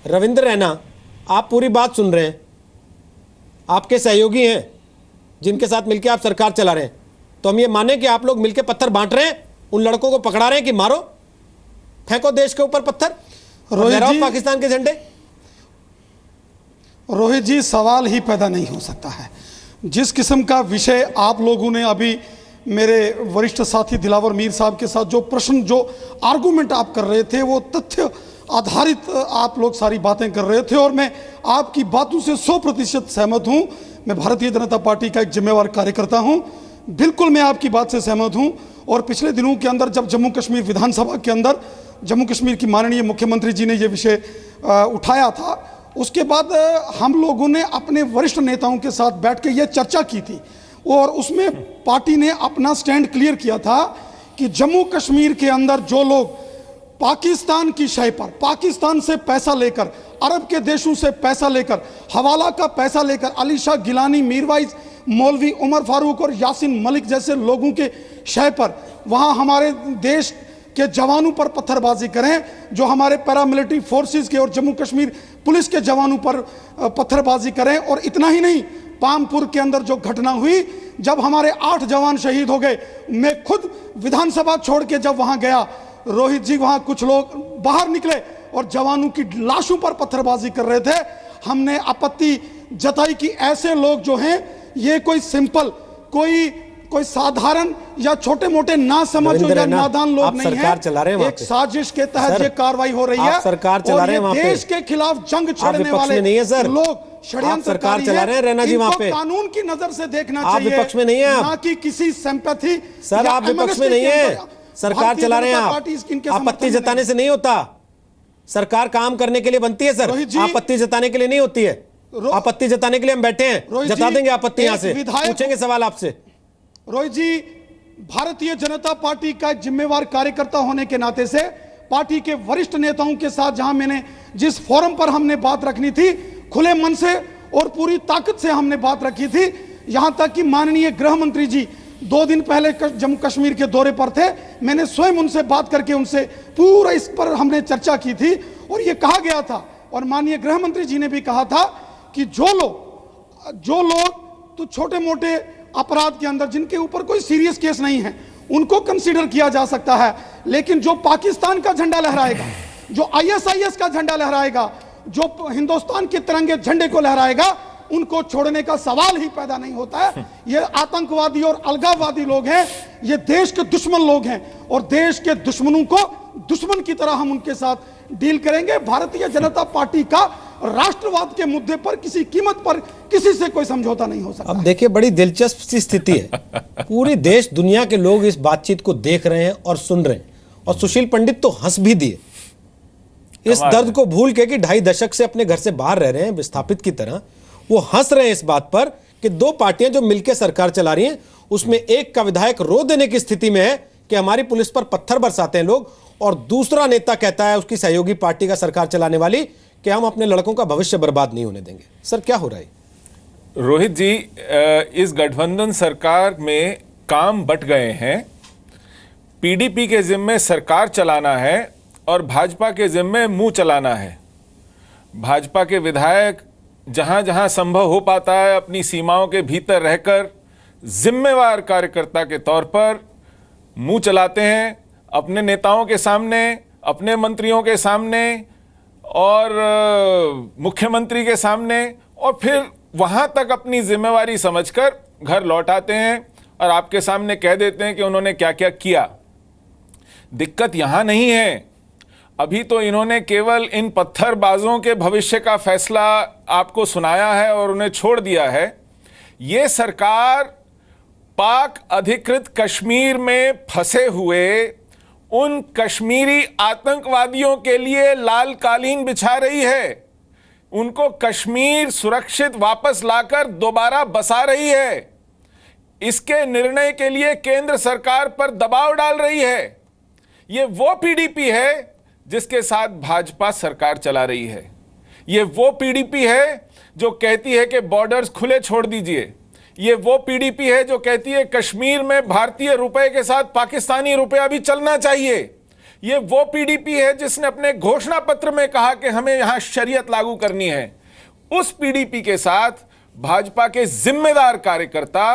रविंद्र रैना, आप पूरी बात सुन रहे हैं, आपके सहयोगी हैं जिनके साथ मिलकर आप सरकार चला रहे हैं, तो हम ये माने कि आप लोग मिलकर पत्थर बांट रहे हैं, उन लड़कों को पकड़ा रहे हैं कि मारो, फेंको देश के ऊपर पत्थर, लहराओ पाकिस्तान के झंडे। रोहित जी, सवाल ही पैदा नहीं हो सकता है। जिस किस्म का विषय आप लोगों ने अभी मेरे वरिष्ठ साथी दिलावर मीर साहब के साथ जो प्रश्न, जो आर्गुमेंट आप कर रहे थे, वो तथ्य आधारित आप लोग सारी बातें कर रहे थे और मैं आपकी बातों से 100% सहमत हूं। मैं भारतीय जनता पार्टी का एक जिम्मेवार कार्यकर्ता हूं, बिल्कुल मैं आपकी बात से सहमत हूं। और पिछले दिनों के अंदर जब जम्मू कश्मीर विधानसभा के अंदर जम्मू कश्मीर की माननीय मुख्यमंत्री जी ने यह विषय उठाया था, उसके बाद हम लोगों ने अपने वरिष्ठ नेताओं के साथ बैठ के ये चर्चा की थी और उसमें पार्टी ने अपना स्टैंड क्लियर किया था कि जम्मू कश्मीर के अंदर जो लोग पाकिस्तान की शय पर, पाकिस्तान से पैसा लेकर, अरब के देशों से पैसा लेकर, हवाला का पैसा लेकर अली शाह गिलानी, मीरवाइज मौलवी, उमर फारूक और यासीन मलिक जैसे लोगों के शय पर वहाँ हमारे देश के जवानों पर पत्थरबाजी करें, जो हमारे पैरामिलिट्री फोर्सेस के और जम्मू कश्मीर पुलिस के जवानों पर पत्थरबाजी करें। और इतना ही नहीं, पामपुर के अंदर जो घटना हुई, जब हमारे 8 जवान शहीद हो गए, मैं खुद विधानसभा छोड़ के जब वहां गया, रोहित जी, वहां कुछ लोग बाहर निकले और जवानों की लाशों पर पत्थरबाजी कर रहे थे। हमने आपत्ति जताई कि ऐसे लोग जो हैं, ये कोई सिंपल, कोई साधारण या छोटे मोटे ना समझ या नादान लोग नहीं है। एक साजिश के तहत ये कार्रवाई हो रही है। सरकार चला रहे हैं वहां पे, देश के खिलाफ जंग छेड़ने वाले लोग सरकार चला रहे हैं। रैना जी, वहां पे कानून की नजर से देखना चाहिए। आप विपक्ष में नहीं है, ना कि किसी सिंपैथी। सर, आप विपक्ष में नहीं है, सरकार चला रहे हैं आप। आपत्ति जताने से नहीं होता, सरकार काम करने के लिए बनती है सर, आपत्ति जताने के लिए नहीं होती है। आपत्ति जताने के लिए हम बैठे हैं, जता देंगे आपत्ति, यहां से पूछेंगे सवाल आपसे। रोहित जी, भारतीय जनता पार्टी का जिम्मेवार कार्यकर्ता होने के नाते से पार्टी के वरिष्ठ नेताओं के साथ जहां मैंने जिस फोरम पर हमने बात रखनी थी, खुले मन से और पूरी ताकत से हमने बात रखी थी। यहां तक कि माननीय गृह मंत्री जी 2 दिन पहले जम्मू कश्मीर के दौरे पर थे, मैंने स्वयं उनसे बात करके उनसे पूरा इस पर हमने चर्चा की थी और यह कहा गया था, और माननीय गृह मंत्री जी ने भी कहा था कि जो लोग तो छोटे मोटे अपराध के अंदर जिनके ऊपर कोई सीरियस केस नहीं है, उनको कंसीडर किया जा सकता है, लेकिन जो पाकिस्तान का झंडा लहराएगा, जो ISIS का झंडा लहराएगा, जो हिंदुस्तान के तिरंगे झंडे को लहराएगा, उनको छोड़ने का सवाल ही पैदा नहीं होता है। ये आतंकवादी और अलगाववादी लोग हैं, ये देश के दुश्मन लोग हैं और देश के दुश्मनों को दुश्मन की तरह हम उनके साथ डील करेंगे। भारतीय जनता पार्टी का राष्ट्रवाद के मुद्दे पर किसी कीमत पर किसी से कोई समझौता नहीं हो सकता। अब देखिए, बड़ी दिलचस्प सी स्थिति है, पूरी देश दुनिया के लोग इस बातचीत को देख रहे हैं और सुन रहे हैं, और सुशील पंडित तो हंस भी दिए इस दर्द को भूल के कि 2.5 दशक से अपने घर से बाहर रह रहे हैं विस्थापित की तरह। वो हंस रहे हैं इस बात पर कि 2 पार्टियां जो मिलकर सरकार चला रही हैं, उसमें एक का विधायक रो देने की स्थिति में है कि हमारी पुलिस पर पत्थर बरसाते हैं लोग, और दूसरा नेता कहता है, उसकी सहयोगी पार्टी का सरकार चलाने वाली, कि हम अपने लड़कों का भविष्य बर्बाद नहीं होने देंगे। सर, क्या हो रहा है? रोहित जी, इस गठबंधन सरकार में काम बंट गए हैं। पीडीपी के जिम्मे सरकार चलाना है और भाजपा के जिम्मे मुंह चलाना है। भाजपा के विधायक जहां जहां संभव हो पाता है अपनी सीमाओं के भीतर रहकर जिम्मेवार कार्यकर्ता के तौर पर मुंह चलाते हैं, अपने नेताओं के सामने, अपने मंत्रियों के सामने और मुख्यमंत्री के सामने, और फिर वहां तक अपनी जिम्मेवारी समझकर घर लौट आते हैं और आपके सामने कह देते हैं कि उन्होंने क्या क्या किया। दिक्कत यहां नहीं है, अभी तो इन्होंने केवल इन पत्थरबाजों के भविष्य का फैसला आपको सुनाया है और उन्हें छोड़ दिया है। ये सरकार पाक अधिकृत कश्मीर में फंसे हुए उन कश्मीरी आतंकवादियों के लिए लाल कालीन बिछा रही है, उनको कश्मीर सुरक्षित वापस लाकर दोबारा बसा रही है। इसके निर्णय के लिए केंद्र सरकार पर दबाव डाल रही है। ये वो पीडीपी है जिसके साथ भाजपा सरकार चला रही है। ये वो पीडीपी है जो कहती है कि बॉर्डर्स खुले छोड़ दीजिए। ये वो पीडीपी है जो कहती है कश्मीर में भारतीय रुपए के साथ पाकिस्तानी रुपया भी चलना चाहिए। ये वो पीडीपी है जिसने अपने घोषणा पत्र में कहा कि हमें यहां शरीयत लागू करनी है। उस पीडीपी के साथ भाजपा के जिम्मेदार कार्यकर्ता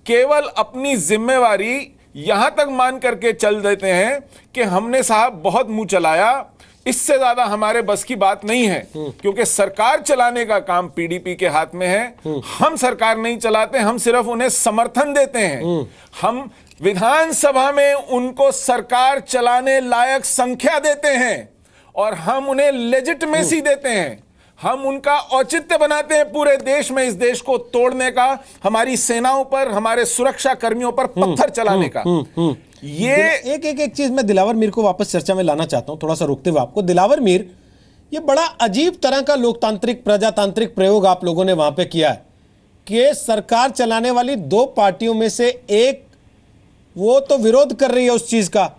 केवल अपनी जिम्मेवारी यहां तक मान करके चल देते हैं कि हमने साहब बहुत मुंह चलाया, इससे ज्यादा हमारे बस की बात नहीं है, क्योंकि सरकार चलाने का काम पीडीपी के हाथ में है। हम सरकार नहीं चलाते, हम सिर्फ उन्हें समर्थन देते हैं। हम विधानसभा में उनको सरकार चलाने लायक संख्या देते हैं और हम उन्हें लेजिटिमेसी देते हैं। हम उनका औचित्य बनाते हैं पूरे देश में इस देश को तोड़ने का, हमारी सेनाओं पर, हमारे सुरक्षा कर्मियों पर पत्थर चलाने का। ये एक चीज मैं दिलावर मीर को वापस चर्चा में लाना चाहता हूं, थोड़ा सा रोकते हुए आपको। दिलावर मीर, ये बड़ा अजीब तरह का लोकतांत्रिक प्रजातांत्रिक प्रयोग आप लोगों ने वहां पे किया है कि सरकार चलाने वाली दो पार्टियों में से एक वो तो विरोध कर रही है उस चीज का।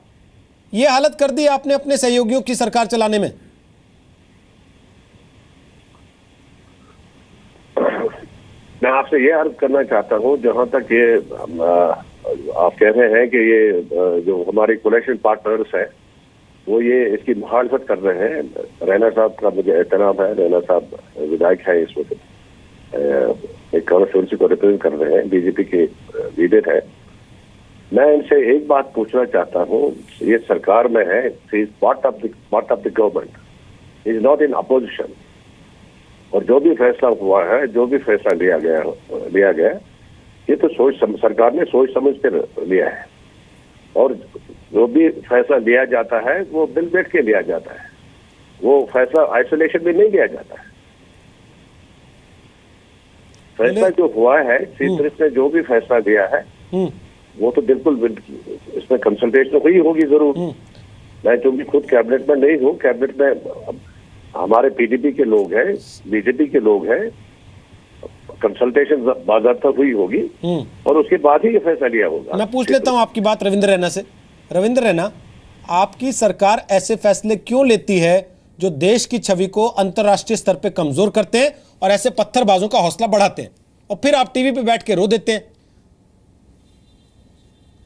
ये हालत कर दी आपने अपने सहयोगियों की सरकार चलाने में। मैं आपसे ये अर्ज करना चाहता हूं, जहां तक ये आप कह रहे हैं कि ये जो हमारे कोलेक्शन पार्टनर्स हैं वो ये इसकी मुखालफत कर रहे हैं। रैना साहब का मुझे एहतराम है, रैना साहब विधायक है, इस वक्त एक कॉन्स्टिट्यूंसी को रिप्रेजेंट कर रहे हैं, बीजेपी के लीडर है। मैं इनसे एक बात पूछना चाहता हूँ, ये सरकार में है, part of the government, is not in opposition, और जो भी फैसला हुआ है, जो भी फैसला लिया गया ये तो सरकार ने सोच समझ कर लिया है, और जो भी फैसला लिया जाता है वो मिल बैठ के लिया जाता है, वो फैसला आइसोलेशन में नहीं लिया जाता है। फैसला जो हुआ है, सीट्रिस ने जो भी फैसला लिया है वो तो बिल्कुल इसमें कंसल्टेशन हुई होगी जरूर। मैं क्योंकि खुद कैबिनेट में नहीं हूँ, कैबिनेट में हमारे पीडीपी के लोग हैं, बीजेपी के लोग हैं, कंसल्टेशन बाकायदा हुई होगी और उसके बाद ही ये फैसला लिया होगा। मैं पूछ लेता हूं आपकी बात रविंद्र रैना से। रविंद्र रैना, आपकी सरकार ऐसे फैसले क्यों लेती है जो देश की छवि को अंतर्राष्ट्रीय स्तर पे कमजोर करते हैं और ऐसे पत्थरबाजों का हौसला बढ़ाते हैं, और फिर आप टीवी पे बैठ के रो देते हैं?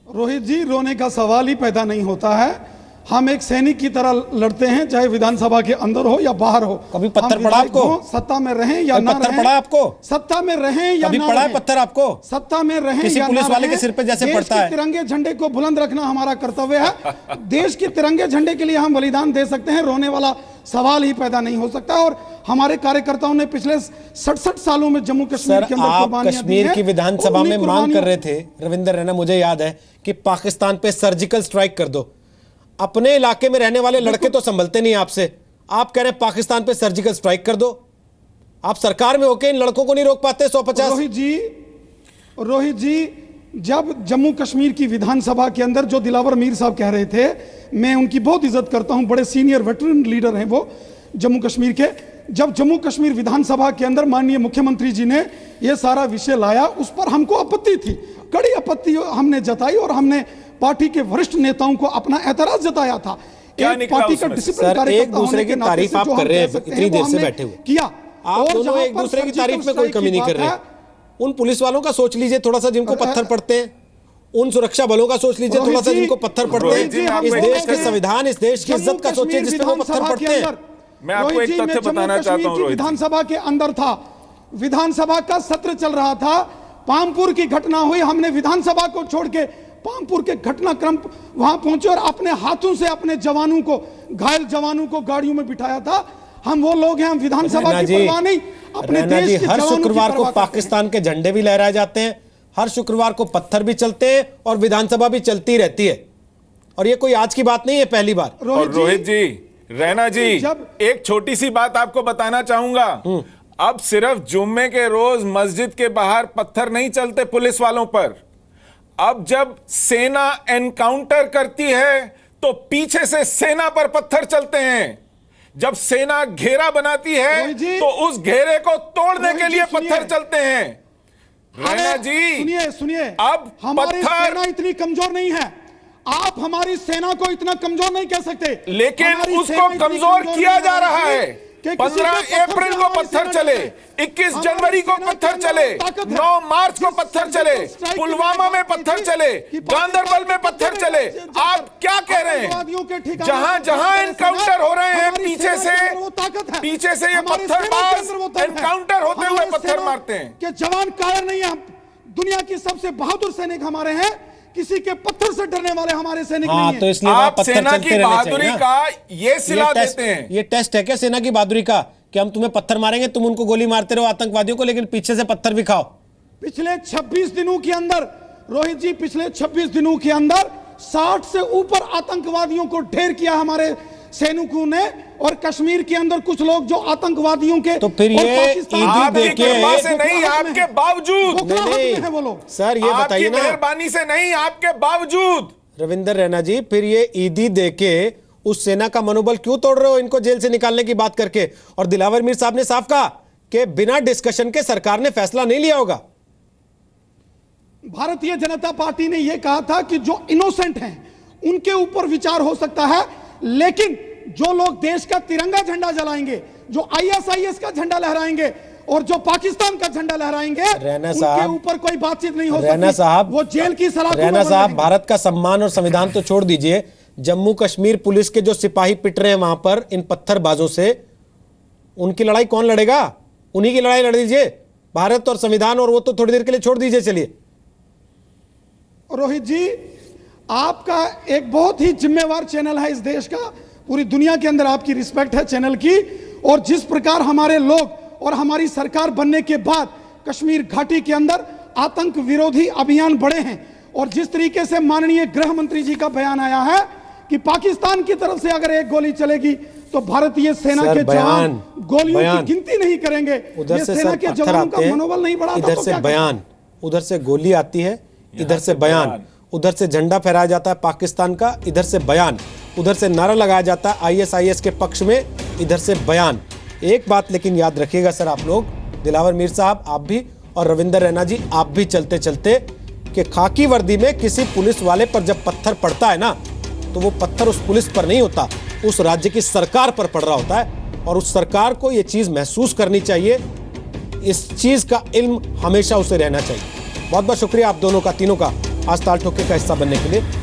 रोहित जी, रोने का सवाल ही पैदा नहीं होता है। हम एक सैनिक की तरह लड़ते हैं, चाहे विधानसभा के अंदर हो या बाहर हो। कभी पत्थर पड़ा आपको? सत्ता में रहें या ना पत्थर रहें, पड़ा आपको? सत्ता में रहें या कभी ना पड़ा रहें, पत्थर आपको? सत्ता में रहें किसी या पुलिस ना वाले रहें, के सिर पे जैसे देश पड़ता के है। तिरंगे झंडे को बुलंद रखना हमारा कर्तव्य है। देश के तिरंगे झंडे के लिए हम बलिदान दे सकते हैं, रोने वाला सवाल ही पैदा नहीं हो सकता। और हमारे कार्यकर्ताओं ने पिछले 67 सालों में जम्मू कश्मीर के अंदर आप कश्मीर की विधानसभा में मांग कर रहे थे रविंद्र रैना, मुझे याद है, कि पाकिस्तान पे सर्जिकल स्ट्राइक कर दो। अपने इलाके में रहने वाले लड़के तो संभलते नहीं आपसे, आप कह रहे हैं पाकिस्तान पे सर्जिकल स्ट्राइक कर दो। आप सरकार में होके इन लड़कों को नहीं रोक पाते? 150 रोहित जी, जब जम्मू कश्मीर की विधानसभा के अंदर जो दिलावर मीर साहब कह रहे थे, मैं उनकी बहुत इज्जत करता हूं, बड़े सीनियर वेटरन लीडर हैं वो जम्मू कश्मीर के। जब जम्मू कश्मीर विधानसभा के अंदर माननीय मुख्यमंत्री जी ने यह सारा विषय लाया, उस पर हमको आपत्ति थी, कड़ी आपत्ति हमने जताई, और हमने पार्टी के वरिष्ठ नेताओं को अपना एतराज जताया था। एक पार्टी का डिसिप्लिन सर, एक दूसरे की तारीफ आप कर रहे हैं इतनी देर से बैठे हुए किया, आप दोनों एक दूसरे की तारीफ में कोई कमी नहीं कर रहे। उन पुलिस वालों का सोच लीजिए थोड़ा सा जिनको पत्थर पड़ते हैं, उन सुरक्षा बलों का सोच लीजिए थोड़ा सा जिनको पत्थर पड़ते हैं, इस देश के संविधान, इस देश की इज्जत का सोचिए जिसपे वो पत्थर पड़ते हैं। मैं आपको एक तथ्य बताना चाहता हूं। विधानसभा के अंदर था, विधानसभा का सत्र चल रहा था, पामपुर की घटना हुई, हमने विधानसभा को छोड़ के पामपुर के घटनाक्रम वहां पहुंचे और अपने हाथों से अपने जवानों को, घायल जवानों को गाड़ियों में बिठाया था। हम वो लोग हैं, हम विधानसभा की परवाह नहीं, अपने देश के हर शुक्रवार को पाकिस्तान के झंडे भी लहराए जाते हैं, हर शुक्रवार को पत्थर भी चलते हैं और विधानसभा भी चलती रहती है, और ये कोई आज की बात नहीं है, पहली बार। और रोहित जी, रैना जी, एक छोटी सी बात आपको बताना चाहूंगा। अब सिर्फ जुम्मे के रोज मस्जिद के बाहर पत्थर नहीं चलते पुलिस वालों पर, अब जब सेना एनकाउंटर करती है तो पीछे से सेना पर पत्थर चलते हैं। जब सेना घेरा बनाती है तो उस घेरे को तोड़ने के लिए पत्थर चलते हैं। रैना जी, सुनिए, अब हमारी पत्थर सेना इतनी कमजोर नहीं है, आप हमारी सेना को इतना कमजोर नहीं कह सकते, लेकिन उसको कमजोर किया जा रहा है। कि 15 अप्रैल को पत्थर चले, 21 जनवरी को पत्थर चले, 9 मार्च को पत्थर चले, पुलवामा में पत्थर चले, गांदरबल में पत्थर चले। आप क्या कह रहे हैं? जहां जहां एनकाउंटर हो रहे हैं, पीछे से ये पत्थरबाज एनकाउंटर होते हुए पत्थर मारते हैं कि जवान कायर नहीं है। दुनिया की सबसे बहादुर सैनिक हमारे हैं, किसी के पत्थर से डरने वाले हमारे सैनिक नहीं हैं। तो इसलिए आप पत्थर सेना चलते की रहने बहादुरी चाहिए ना। का ये सिला देते हैं। ये टेस्ट है क्या सेना की बहादुरी का कि हम तुम्हें पत्थर मारेंगे, तुम उनको गोली मारते रहो आतंकवादियों को, लेकिन पीछे से पत्थर भी खाओ। पिछले 26 दिनों के अंदर रोहित जी, पिछले 26 दिनों के अंदर 60 से ऊपर आतंकवादियों को ढेर किया हमारे सैनिकों ने। और कश्मीर के अंदर कुछ लोग जो आतंकवादियों के तो फिर ये आपकी कृपा से नहीं, आपके बावजूद है वो लोग। सर ये बताइए ना, मेहरबानी से नहीं, आपके बावजूद। रविंदर रैना जी, फिर ये ईदी देके उस सेना का मनोबल क्यों तोड़ रहे हो इनको जेल से निकालने की बात करके? और दिलावर मीर साहब ने साफ कहा कि बिना डिस्कशन के सरकार ने फैसला नहीं लिया होगा। भारतीय जनता पार्टी ने यह कहा था कि जो इनोसेंट हैं उनके ऊपर विचार हो सकता है, लेकिन जो लोग देश का तिरंगा झंडा जलाएंगे, जो आईएसआईएस का झंडा लहराएंगे और जो पाकिस्तान का झंडा लहराएंगे, उनके ऊपर कोई बातचीत नहीं हो सकती। रैना साहब, वो जेल की सलाखों में रैना बंद साहब, रहेंगे। भारत का सम्मान और संविधान तो छोड़ दीजिए, जम्मू कश्मीर पुलिस के जो सिपाही पिट रहे हैं वहां पर इन पत्थरबाजों से, उनकी लड़ाई कौन लड़ेगा? उन्हीं की लड़ाई लड़ दीजिए, भारत और संविधान, और वो तो थोड़ी देर के लिए छोड़ दीजिए। चलिए रोहित जी, आपका एक बहुत ही जिम्मेवार चैनल है इस देश का, पूरी दुनिया के अंदर आपकी रिस्पेक्ट है चैनल की। और जिस प्रकार हमारे लोग और हमारी सरकार बनने के बाद कश्मीर घाटी के अंदर आतंक विरोधी अभियान बढ़े हैं, और जिस तरीके से माननीय गृह मंत्री जी का बयान आया है कि पाकिस्तान की तरफ से अगर एक गोली चलेगी तो भारतीय सेना के जवान गोलियों की गिनती नहीं करेंगे। उधर से सेना के जवानों का मनोबल नहीं बढ़ा, इधर से बयान, उधर से गोली आती है, इधर से बयान, उधर से झंडा फहराया जाता है पाकिस्तान का, इधर से बयान, उधर से नारा लगाया जाता है आईएसआईएस के पक्ष में, इधर से बयान। एक बात लेकिन याद रखिएगा सर, आप लोग, दिलावर मीर साहब आप भी, और रविंदर रैना जी आप भी, चलते चलते, कि खाकी वर्दी में किसी पुलिस वाले पर जब पत्थर पड़ता है ना, तो वो पत्थर उस पुलिस पर नहीं होता, उस राज्य की सरकार पर पड़ रहा होता है। और उस सरकार को ये चीज़ महसूस करनी चाहिए, इस चीज़ का इल्म हमेशा उसे रहना चाहिए। बहुत बहुत शुक्रिया आप दोनों का, तीनों का, आज ताल ठोके का हिस्सा बनने के लिए।